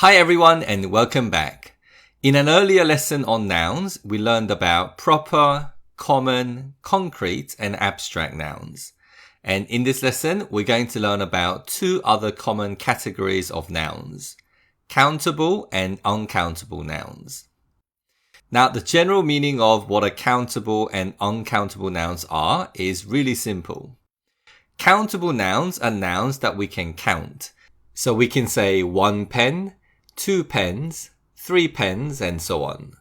Hi everyone and welcome back. In an earlier lesson on nouns, we learned about proper, common, concrete and abstract nouns. And in this lesson, we're going to learn about two other common categories of nouns, countable and uncountable nouns. Now, the general meaning of what a countable and uncountable nouns are is really simple. Countable nouns are nouns that we can count. So we can say 1 pen, 2 pens, 3 pens, and so on.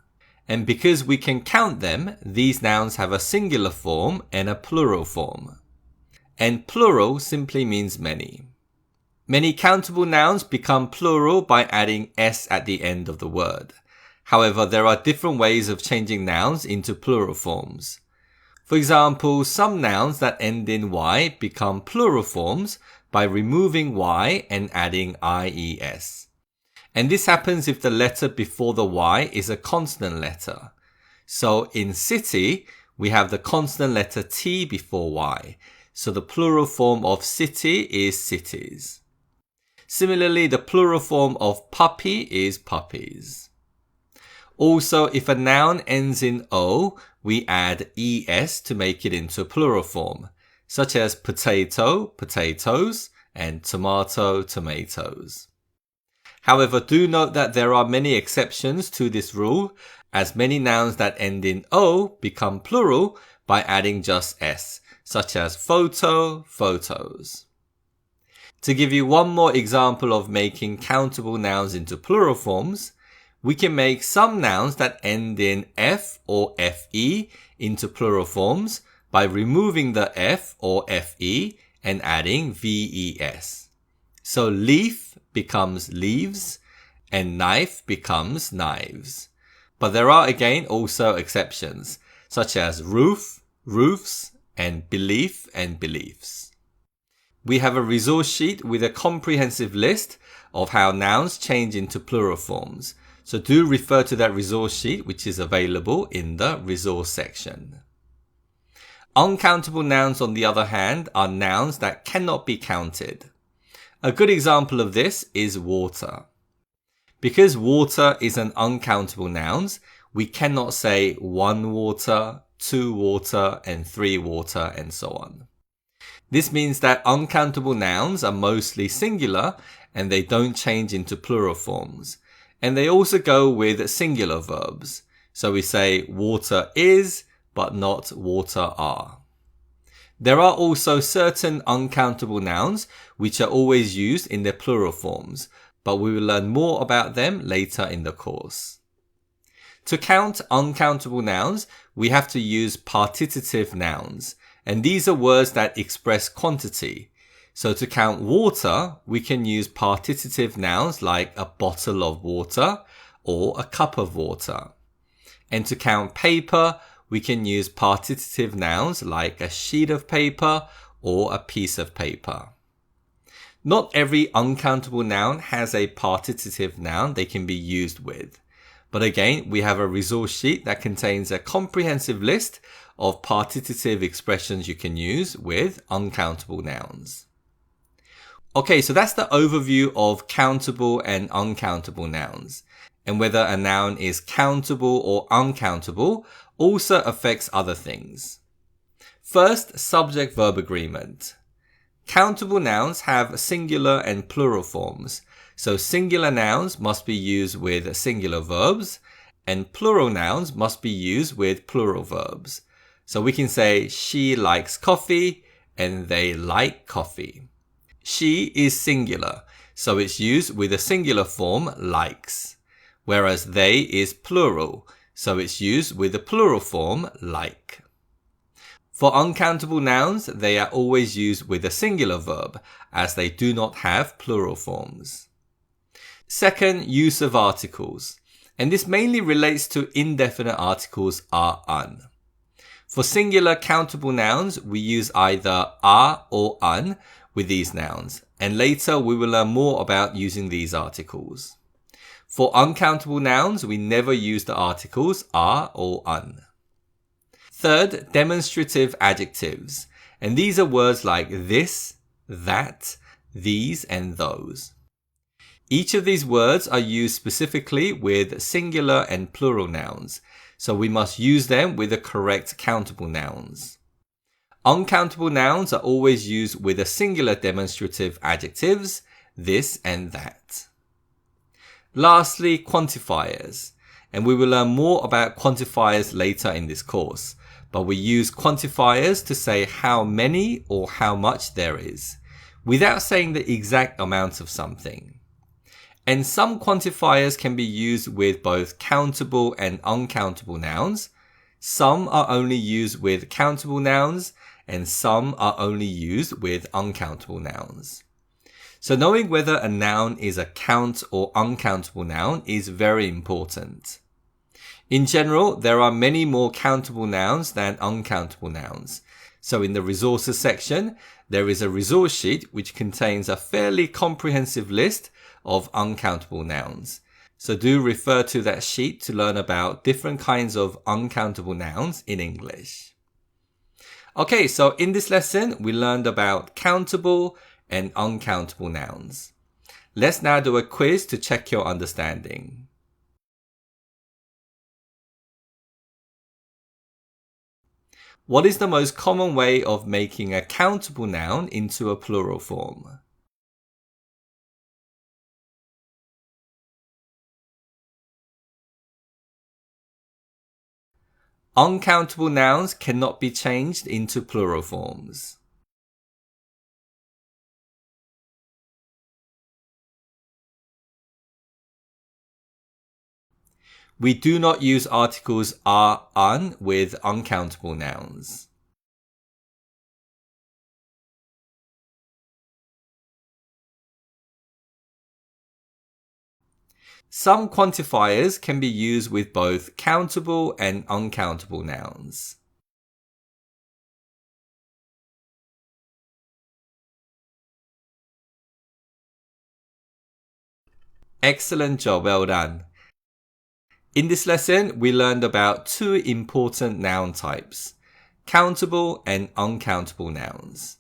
And because we can count them, these nouns have a singular form and a plural form. And plural simply means many. Many countable nouns become plural by adding s at the end of the word. However, there are different ways of changing nouns into plural forms. For example, some nouns that end in y become plural forms by removing y and adding ies. And this happens if the letter before the y is a consonant letter. So in city, we have the consonant letter t before y. So the plural form of city is cities. Similarly, the plural form of puppy is puppies. Also, if a noun ends in o, we add es to make it into a plural form, such as potato, potatoes, and tomato, tomatoes. However, do note that there are many exceptions to this rule, as many nouns that end in o become plural by adding just s, such as photo, photos. To give you one more example of making countable nouns into plural forms, we can make some nouns that end in f or fe into plural forms by removing the f or fe and adding ves. So leaf becomes leaves and knife becomes knives. But there are again also exceptions, such as roof, roofs, and belief and beliefs. We have a resource sheet with a comprehensive list of how nouns change into plural forms. So do refer to that resource sheet, which is available in the resource section. Uncountable nouns, on the other hand, are nouns that cannot be counted. A good example of this is water. Because water is an uncountable noun, we cannot say 1 water, 2 water, and 3 water, and so on. This means that uncountable nouns are mostly singular and they don't change into plural forms. And they also go with singular verbs. So we say water is, but not water are. There are also certain uncountable nouns which are always used in their plural forms, but we will learn more about them later in the course. To count uncountable nouns, we have to use participative nouns, and these are words that express quantity. So to count water, we can use participative nouns like a bottle of water or a cup of water. And to count paper, we can use participative nouns like a sheet of paper or a piece of paper. Not every uncountable noun has a participative noun they can be used with. But again, we have a resource sheet that contains a comprehensive list of participative expressions you can use with uncountable nouns. Okay, so that's the overview of countable and uncountable nouns. And whether a noun is countable or uncountable also affects other things. First, subject-verb agreement. Countable nouns have singular and plural forms. So singular nouns must be used with singular verbs, and plural nouns must be used with plural verbs. So we can say she likes coffee and they like coffee. She is singular, so it's used with a singular form, likes, whereas they is plural, so it's used with a plural form, like. For uncountable nouns, they are always used with a singular verb, as they do not have plural forms. Second, use of articles, and this mainly relates to indefinite articles are, un. For singular countable nouns, we use either are or un with these nouns, and later we will learn more about using these articles. For uncountable nouns, we never use the articles are or un. Third, demonstrative adjectives, and these are words like this, that, these, and those. Each of these words are used specifically with singular and plural nouns, so we must use them with the correct countable nouns. Uncountable nouns are always used with a singular demonstrative adjectives, this and that. Lastly, quantifiers. And we will learn more about quantifiers later in this course, but we use quantifiers to say how many or how much there is, without saying the exact amount of something. And some quantifiers can be used with both countable and uncountable nouns. Some are only used with countable nouns, and some are only used with uncountable nouns. So knowing whether a noun is a count or uncountable noun is very important. In general, there are many more countable nouns than uncountable nouns. So in the resources section, there is a resource sheet which contains a fairly comprehensive list of uncountable nouns. So do refer to that sheet to learn about different kinds of uncountable nouns in English. Okay, so in this lesson, we learned about countable and uncountable nouns. Let's now do a quiz to check your understanding. What is the most common way of making a countable noun into a plural form? Uncountable nouns cannot be changed into plural forms. We do not use articles are, un with uncountable nouns. Some quantifiers can be used with both countable and uncountable nouns. Excellent job, well done. In this lesson, we learned about two important noun types, countable and uncountable nouns.